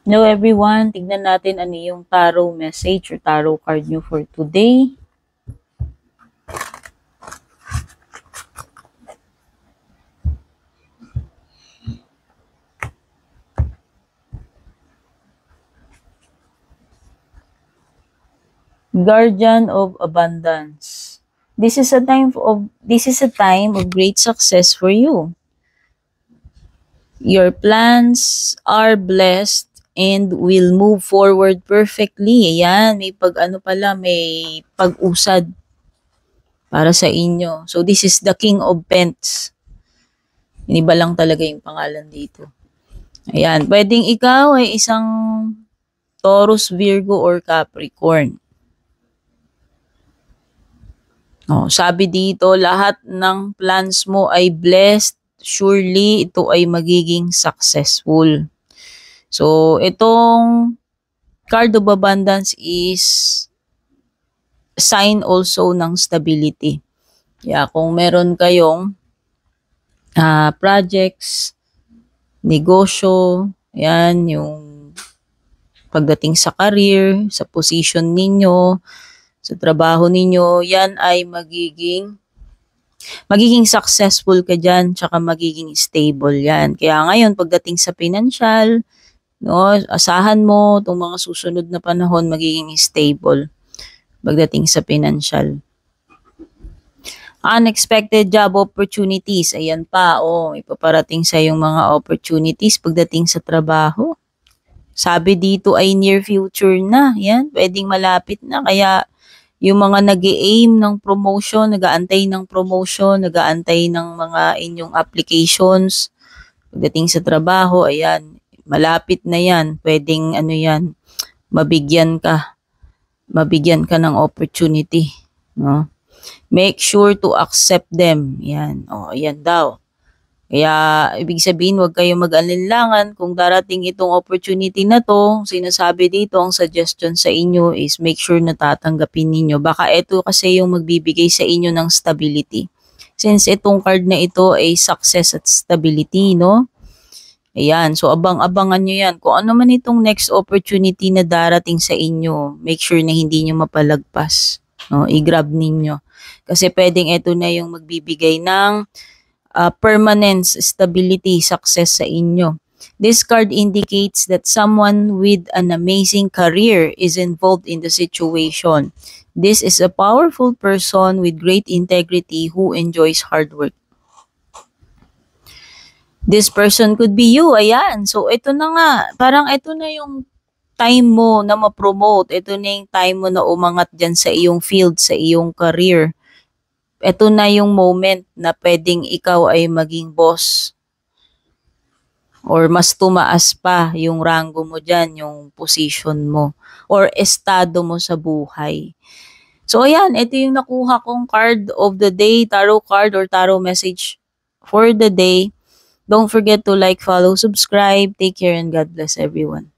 Hello everyone, tignan natin ano yung tarot message or tarot card nyo for today. Guardian of Abundance. This is a time of great success for you. Your plans are blessed and will move forward perfectly. Ayan, may may pag-usad para sa inyo. So this is the King of Pentacles. Iniba lang talaga yung pangalan dito. Ayan, pwedeng ikaw ay isang Taurus, Virgo, or Capricorn. Oh, sabi dito, lahat ng plans mo ay blessed. Surely, ito ay magiging successful. So, itong card of abundance is sign also ng stability. Yeah, kung meron kayong projects, negosyo, yan, yung pagdating sa career, sa position ninyo, sa trabaho ninyo, yan ay magiging successful ka dyan, tsaka magiging stable yan. Kaya ngayon, pagdating sa financial, no, asahan mo itong mga susunod na panahon, magiging stable pagdating sa financial. Unexpected job opportunities. Ayan pa, ipaparating sa yung mga opportunities pagdating sa trabaho. Sabi dito ay near future na. Yan, pwedeng malapit na. Kaya yung mga nag-aim ng promotion, nag-aantay ng promotion, nag-aantay ng mga inyong applications, pagdating sa trabaho, ayan, malapit na yan. Pwedeng yan, mabigyan ka ng opportunity, no? Make sure to accept them. Yan, ayan daw. Kaya, ibig sabihin, huwag kayong mag-alinlangan kung darating itong opportunity na to. Sinasabi dito, ang suggestion sa inyo is make sure na tatanggapin ninyo. Baka ito kasi yung magbibigay sa inyo ng stability. Since itong card na ito ay success at stability, no? Ayan, so abang-abangan nyo yan. Kung ano man itong next opportunity na darating sa inyo, make sure na hindi nyo mapalagpas. No? I-grab ninyo. Kasi pwedeng ito na yung magbibigay ng permanence, stability, success sa inyo. This card indicates that someone with an amazing career is involved in the situation. This is a powerful person with great integrity who enjoys hard work. This person could be you. Ayan. So, ito na nga. Parang ito na yung time mo na ma-promote. Ito na yung time mo na umangat dyan sa iyong field, sa iyong career. Ito na yung moment na pwedeng ikaw ay maging boss. Or mas tumaas pa yung rango mo dyan, yung position mo. Or estado mo sa buhay. So, ayan. Ito yung nakuha kong card of the day, tarot card or tarot message for the day. Don't forget to like, follow, subscribe. Take care and God bless everyone.